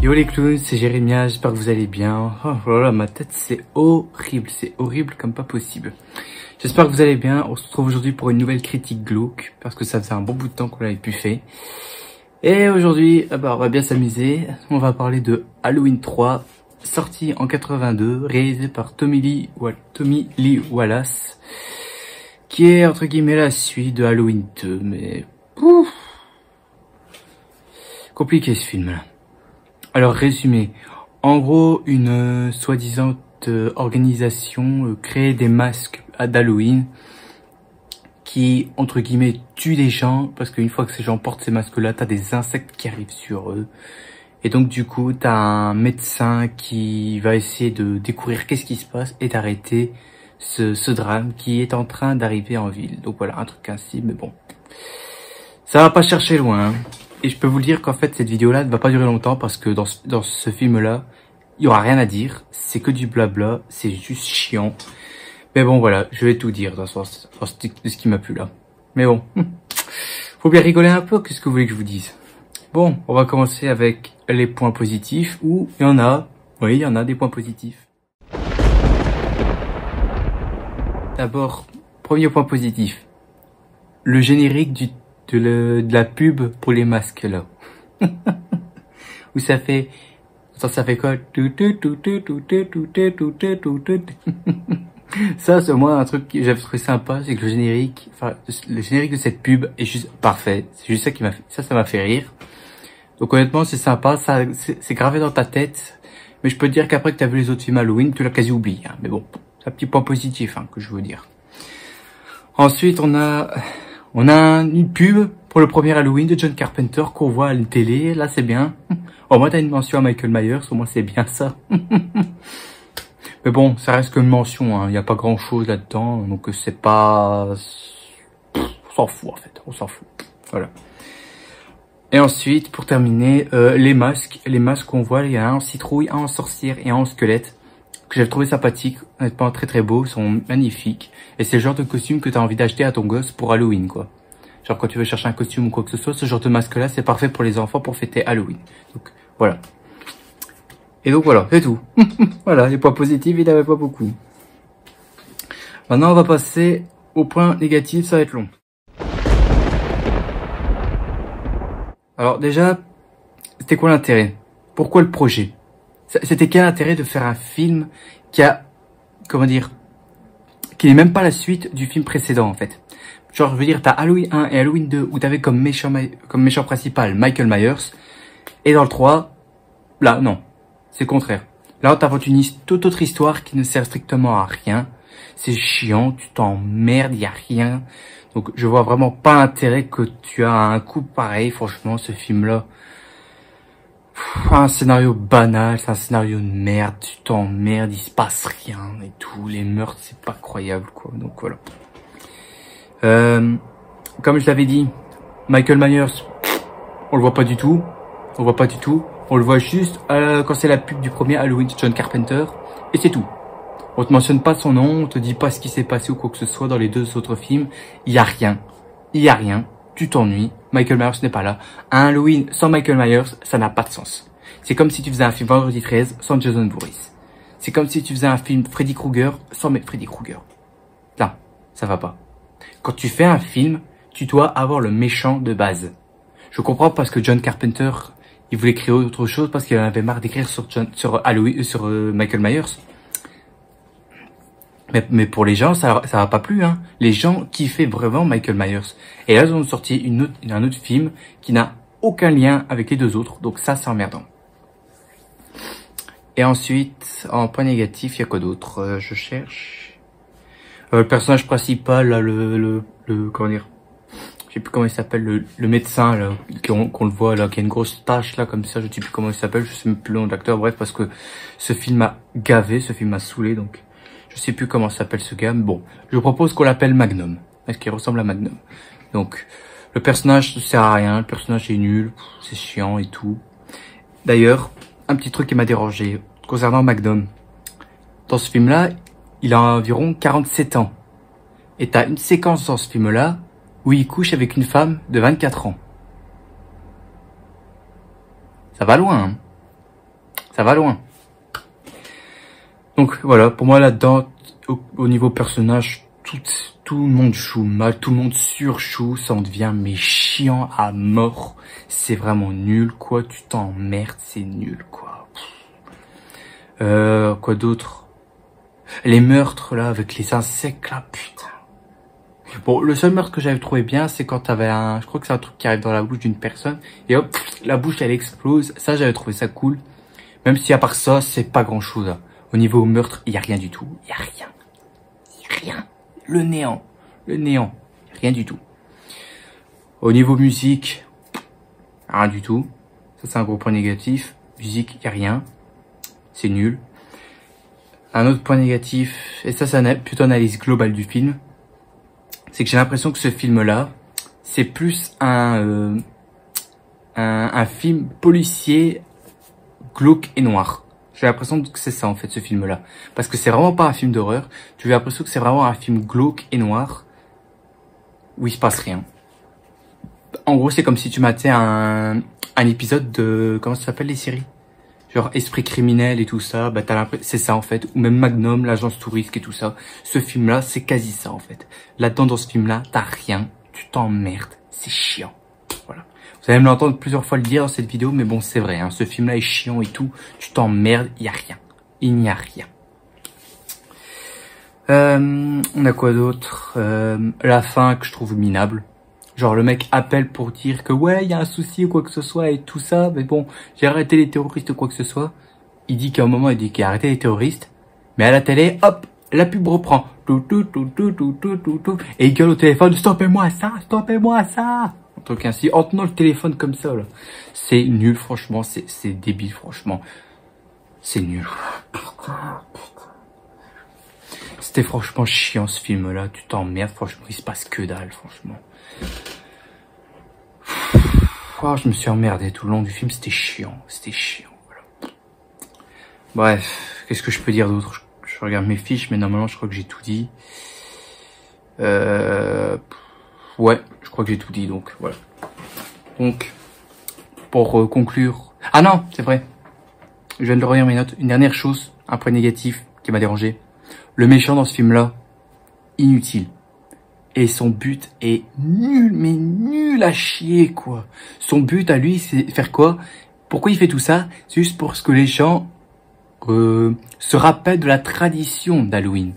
Yo les clowns, c'est Jérémia, j'espère que vous allez bien. Oh voilà, ma tête c'est horrible comme pas possible. J'espère que vous allez bien, on se retrouve aujourd'hui pour une nouvelle critique glauque, parce que ça faisait un bon bout de temps qu'on l'avait plus fait. Et aujourd'hui, on va bien s'amuser, on va parler de Halloween 3, sorti en 82, réalisé par Tommy Lee Wallace, qui est entre guillemets la suite de Halloween 2, mais... Ouf, compliqué ce film là. Alors résumé, en gros une soi-disant organisation crée des masques d'Halloween qui entre guillemets tuent les gens parce qu'une fois que ces gens portent ces masques là, t'as des insectes qui arrivent sur eux et donc du coup t'as un médecin qui va essayer de découvrir qu'est-ce qui se passe et d'arrêter ce drame qui est en train d'arriver en ville. Donc voilà, un truc ainsi, mais bon, ça va pas chercher loin hein. Et je peux vous dire qu'en fait, cette vidéo-là ne va pas durer longtemps parce que dans ce film-là, il y aura rien à dire. C'est que du blabla, c'est juste chiant. Mais bon, voilà, je vais tout dire de ce qui m'a plu là. Mais bon, faut bien rigoler un peu, qu'est-ce que vous voulez que je vous dise? Bon, on va commencer avec les points positifs, où il y en a, oui, il y en a des points positifs. D'abord, premier point positif, le générique de la pub pour les masques là. Où ça fait... Attends, ça fait quoi? Ça, c'est moi un truc que j'avais trouvé sympa, c'est que le générique de cette pub est juste parfait. C'est juste ça qui m'a fait... Ça m'a fait rire. Donc honnêtement, c'est sympa, ça c'est gravé dans ta tête. Mais je peux te dire qu'après que t'as vu les autres films Halloween, tu l'as quasi oublié. Hein. Mais bon, c'est un petit point positif hein, que je veux dire. Ensuite, on a une pub pour le premier Halloween de John Carpenter qu'on voit à la télé. Là, c'est bien. Au moins, t'as une mention à Michael Myers. Au moins, c'est bien ça. Mais bon, ça reste qu'une mention. Il n'y a pas grand-chose là-dedans. Donc, c'est pas... on s'en fout, en fait. On s'en fout. Voilà. Et ensuite, pour terminer, les masques. Les masques qu'on voit, il y a un en citrouille, un en sorcière et un en squelette. Que j'ai trouvé sympathique, honnêtement très très beaux, sont magnifiques. Et c'est le genre de costume que tu as envie d'acheter à ton gosse pour Halloween, quoi. Genre quand tu veux chercher un costume ou quoi que ce soit, ce genre de masque-là, c'est parfait pour les enfants pour fêter Halloween. Donc, voilà. Et donc voilà, c'est tout. Voilà, les points positifs, il n'y avait pas beaucoup. Maintenant, on va passer aux points négatifs, ça va être long. Alors déjà, c'était quoi l'intérêt? Pourquoi le projet? C'était quel intérêt de faire un film qui a, comment dire, qui n'est même pas la suite du film précédent en fait. Genre, je veux dire, t'as Halloween 1 et Halloween 2 où t'avais comme méchant principal Michael Myers. Et dans le 3, là, non. C'est le contraire. Là, t'as une toute autre histoire qui ne sert strictement à rien. C'est chiant, tu t'emmerdes, y a rien. Donc, je vois vraiment pas l'intérêt que tu as un coup pareil. Franchement, ce film-là. Un scénario banal, c'est un scénario de merde, tu t'emmerdes, il se passe rien et tout, les meurtres c'est pas croyable quoi, donc voilà. Comme je l'avais dit, Michael Myers, on le voit pas du tout, on le voit juste quand c'est la pub du premier Halloween de John Carpenter, et c'est tout. On te mentionne pas son nom, on te dit pas ce qui s'est passé ou quoi que ce soit dans les deux autres films, il y a rien, tu t'ennuies, Michael Myers n'est pas là. Un Halloween sans Michael Myers, ça n'a pas de sens. C'est comme si tu faisais un film Vendredi 13 sans Jason Voorhees. C'est comme si tu faisais un film Freddy Krueger sans Freddy Krueger. Là, ça va pas. Quand tu fais un film, tu dois avoir le méchant de base. Je comprends parce que John Carpenter, il voulait créer autre chose parce qu'il en avait marre d'écrire sur Michael Myers. Mais pour les gens, ça va pas plu, hein. Les gens kiffaient vraiment Michael Myers. Et là, ils ont sorti un autre film qui n'a aucun lien avec les deux autres. Donc ça, c'est emmerdant. Et ensuite, en point négatif, il y a quoi d'autre? Je cherche. Le personnage principal, là, comment dire? Je sais plus comment il s'appelle, le médecin, là, qu'on le voit, là, qui a une grosse tache, là, comme ça. Je sais plus comment il s'appelle, je sais même plus le nom de l'acteur. Bref, parce que ce film m'a gavé, ce film m'a saoulé, donc... Je sais plus comment s'appelle ce gars, mais bon, je propose qu'on l'appelle Magnum, parce qu'il ressemble à Magnum. Donc, le personnage ne sert à rien, le personnage est nul, c'est chiant et tout. D'ailleurs, un petit truc qui m'a dérangé concernant Magnum. Dans ce film-là, il a environ 47 ans. Et t'as une séquence dans ce film-là où il couche avec une femme de 24 ans. Ça va loin, hein. Ça va loin. Donc voilà, pour moi là-dedans, au niveau personnage, tout le monde joue mal, tout le monde surjoue, ça en devient mais chiant à mort. C'est vraiment nul, quoi, tu t'emmerdes, c'est nul, quoi. Quoi d'autre? Les meurtres, là, avec les insectes, là, putain. Bon, le seul meurtre que j'avais trouvé bien, c'est quand t'avais je crois que c'est un truc qui arrive dans la bouche d'une personne, et hop, la bouche, elle explose. Ça, j'avais trouvé ça cool. Même si à part ça, c'est pas grand chose. Au niveau meurtre, il y a rien du tout. Il y a rien. Il y a rien. Le néant. Le néant. Rien du tout. Au niveau musique, rien du tout. Ça, c'est un gros point négatif. Musique, il y a rien. C'est nul. Un autre point négatif, et ça, c'est plutôt analyse globale du film, c'est que j'ai l'impression que ce film-là, c'est plus un film policier glauque et noir. J'ai l'impression que c'est ça, en fait, ce film-là. Parce que c'est vraiment pas un film d'horreur. J'ai l'impression que c'est vraiment un film glauque et noir, où il se passe rien. En gros, c'est comme si tu matais un épisode de, comment ça s'appelle les séries? Genre Esprit criminel et tout ça, bah t'as l'impression, c'est ça en fait, ou même Magnum, l'agence touriste et tout ça. Ce film-là, c'est quasi ça en fait. Là-dedans, dans ce film-là, t'as rien, tu t'emmerdes, c'est chiant. Voilà. Vous allez me l'entendre plusieurs fois le dire dans cette vidéo, mais bon, c'est vrai, hein, ce film-là est chiant et tout, tu t'emmerdes, il y a rien. Il n'y a rien. On a quoi d'autre? La fin que je trouve minable. Genre le mec appelle pour dire que ouais, il y a un souci ou quoi que ce soit et tout ça, mais bon, j'ai arrêté les terroristes ou quoi que ce soit. Il dit qu'à un moment, il dit qu'il a arrêté les terroristes, mais à la télé, hop, la pub reprend. Et il gueule au téléphone, stoppez-moi ça, stoppez-moi ça. Un truc ainsi, en tenant le téléphone comme ça, là. C'est nul, franchement, c'est débile, franchement. C'est nul. C'était franchement chiant ce film-là, tu t'emmerdes, franchement, il se passe que dalle, franchement. Oh, je me suis emmerdé tout le long du film, c'était chiant, voilà. Bref, qu'est-ce que je peux dire d'autre? Je regarde mes fiches, mais normalement je crois que j'ai tout dit. Ouais, je crois que j'ai tout dit, donc voilà. Donc, pour conclure... Ah non, c'est vrai, je viens de relire mes notes. Une dernière chose, un point négatif qui m'a dérangé. Le méchant dans ce film-là, inutile. Et son but est nul, mais nul à chier, quoi. Son but à lui, c'est faire quoi? Pourquoi il fait tout ça? C'est juste pour que les gens se rappellent de la tradition d'Halloween.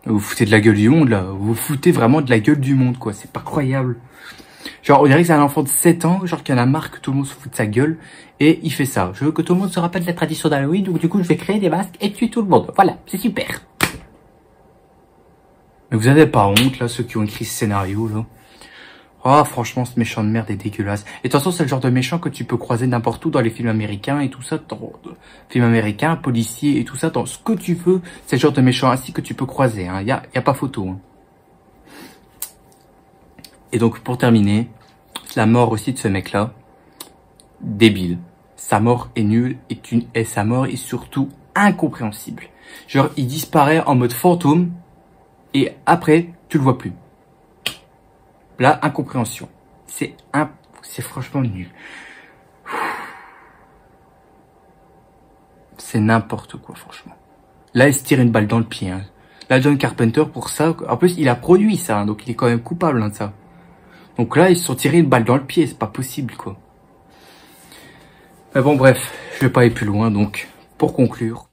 Vous vous foutez de la gueule du monde, là. Vous vous foutez vraiment de la gueule du monde, quoi. C'est pas croyable. Genre, on dirait que c'est un enfant de 7 ans, genre qu'il y en a marre que tout le monde se fout de sa gueule, et il fait ça. Je veux que tout le monde se rappelle de la tradition d'Halloween, donc du coup, je vais créer des masques et tuer tout le monde. Voilà, c'est super. Mais vous avez pas honte, là, ceux qui ont écrit ce scénario, là? Oh, franchement, ce méchant de merde est dégueulasse. Et de toute façon, c'est le genre de méchant que tu peux croiser n'importe où dans les films américains et tout ça, dans films américains, policiers et tout ça, dans ce que tu veux. C'est le genre de méchant ainsi que tu peux croiser, hein. Y a pas photo, hein. Et donc, pour terminer, la mort aussi de ce mec-là, débile. Sa mort est nulle et sa mort est surtout incompréhensible. Genre, il disparaît en mode fantôme et après, tu le vois plus. Là, incompréhension. C'est franchement nul. C'est n'importe quoi, franchement. Là, il se tire une balle dans le pied, hein. Là, John Carpenter, pour ça, en plus, il a produit ça, hein, donc il est quand même coupable, hein, de ça. Donc là, ils se sont tirés une balle dans le pied, c'est pas possible, quoi. Mais bon, bref, je vais pas aller plus loin, donc, pour conclure.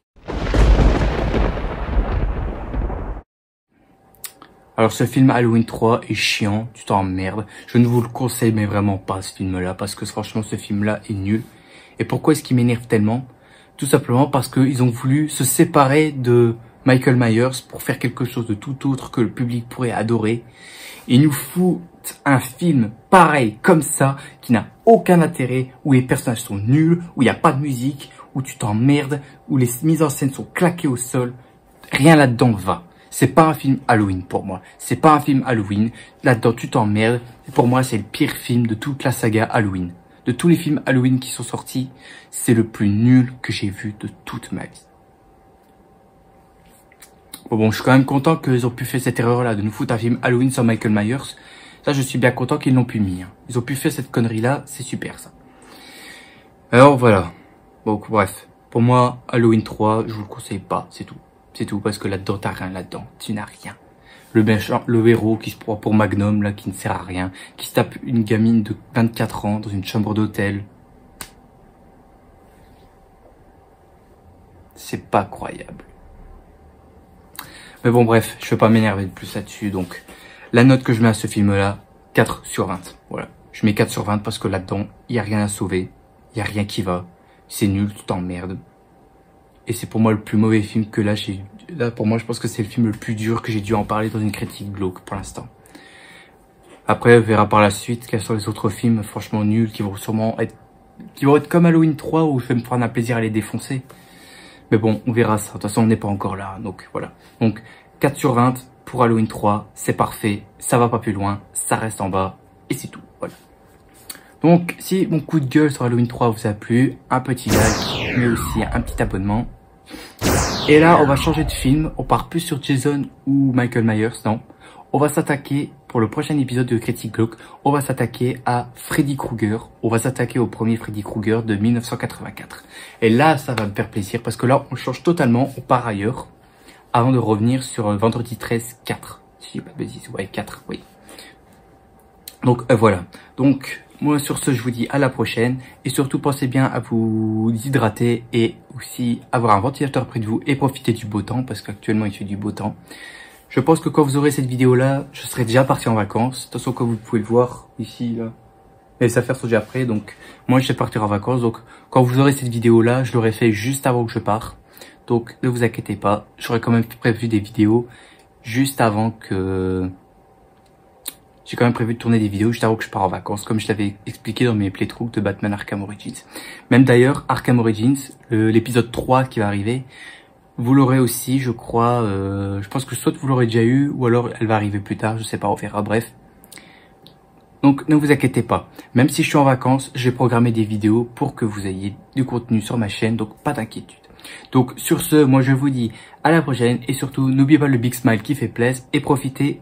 Alors, ce film Halloween 3 est chiant, tu t'emmerdes. Je ne vous le conseille, mais vraiment pas, ce film-là, parce que franchement, ce film-là est nul. Et pourquoi est-ce qu'il m'énerve tellement? Tout simplement parce qu'ils ont voulu se séparer de Michael Myers pour faire quelque chose de tout autre que le public pourrait adorer. Ils nous foutent un film pareil, comme ça, qui n'a aucun intérêt, où les personnages sont nuls, où il n'y a pas de musique, où tu t'emmerdes, où les mises en scène sont claquées au sol. Rien là-dedans va. C'est pas un film Halloween pour moi. C'est pas un film Halloween. Là-dedans, tu t'emmerdes. Pour moi, c'est le pire film de toute la saga Halloween. De tous les films Halloween qui sont sortis, c'est le plus nul que j'ai vu de toute ma vie. Bon, je suis quand même content qu'ils ont pu faire cette erreur-là, de nous foutre un film Halloween sans Michael Myers. Ça, je suis bien content qu'ils l'ont pu mis. Hein. Ils ont pu faire cette connerie-là, c'est super ça. Alors voilà. Bon, bref. Pour moi, Halloween 3, je vous le conseille pas, c'est tout. C'est tout, parce que là-dedans, t'as rien là-dedans. Tu n'as rien. Le méchant, le héros qui se prend pour Magnum, là, qui ne sert à rien, qui se tape une gamine de 24 ans dans une chambre d'hôtel. C'est pas croyable. Mais bon, bref, je vais pas m'énerver de plus là-dessus, donc, la note que je mets à ce film-là, 4 sur 20. Voilà. Je mets 4 sur 20 parce que là-dedans, il y a rien à sauver. Il y a rien qui va. C'est nul, tout en merde. Et c'est pour moi le plus mauvais film que là, pour moi, je pense que c'est le film le plus dur que j'ai dû en parler dans une critique glauque pour l'instant. Après, on verra par la suite quels sont les autres films franchement nuls qui vont sûrement être comme Halloween 3 où je vais me prendre un plaisir à les défoncer. Mais bon, on verra ça. De toute façon, on n'est pas encore là. Donc voilà. Donc 4 sur 20 pour Halloween 3. C'est parfait. Ça va pas plus loin. Ça reste en bas. Et c'est tout. Voilà. Donc, si mon coup de gueule sur Halloween 3 vous a plu, un petit like, mais aussi un petit abonnement. Et là, on va changer de film. On part plus sur Jason ou Michael Myers, non. On va s'attaquer, pour le prochain épisode de Critique Glauque, on va s'attaquer à Freddy Krueger. On va s'attaquer au premier Freddy Krueger de 1984. Et là, ça va me faire plaisir parce que là, on change totalement, on part ailleurs, avant de revenir sur Vendredi 13 4. Si j'ai pas de bêtises, ouais, 4, oui. Donc, voilà. Donc, moi, sur ce, je vous dis à la prochaine. Et surtout, pensez bien à vous hydrater et aussi avoir un ventilateur près de vous et profiter du beau temps parce qu'actuellement, il fait du beau temps. Je pense que quand vous aurez cette vidéo-là, je serai déjà parti en vacances. De toute façon, comme vous pouvez le voir ici, là, les affaires sont déjà prêtes. Donc, moi, je vais partir en vacances. Donc, quand vous aurez cette vidéo-là, je l'aurai fait juste avant que je parte. Donc, ne vous inquiétez pas. J'aurai quand même prévu des vidéos juste avant que... J'ai quand même prévu de tourner des vidéos juste avant que je pars en vacances, comme je l'avais expliqué dans mes playthroughs de Batman Arkham Origins. Même d'ailleurs, Arkham Origins, l'épisode 3 qui va arriver, vous l'aurez aussi, je crois, je pense que soit vous l'aurez déjà eu, ou alors elle va arriver plus tard, je sais pas, on verra, bref. Donc ne vous inquiétez pas, même si je suis en vacances, j'ai programmé des vidéos pour que vous ayez du contenu sur ma chaîne, donc pas d'inquiétude. Donc sur ce, moi je vous dis à la prochaine, et surtout n'oubliez pas le big smile qui fait plaisir, et profitez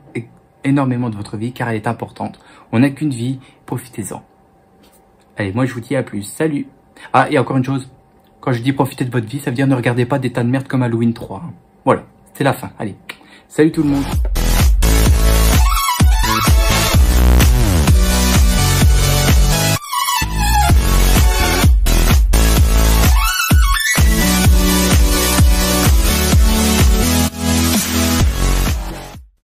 énormément de votre vie car elle est importante. On n'a qu'une vie, profitez-en. Allez, moi je vous dis à plus, salut. Ah, et encore une chose, quand je dis profitez de votre vie, ça veut dire ne regardez pas des tas de merde comme Halloween 3. Hein. Voilà, c'est la fin, allez. Salut tout le monde.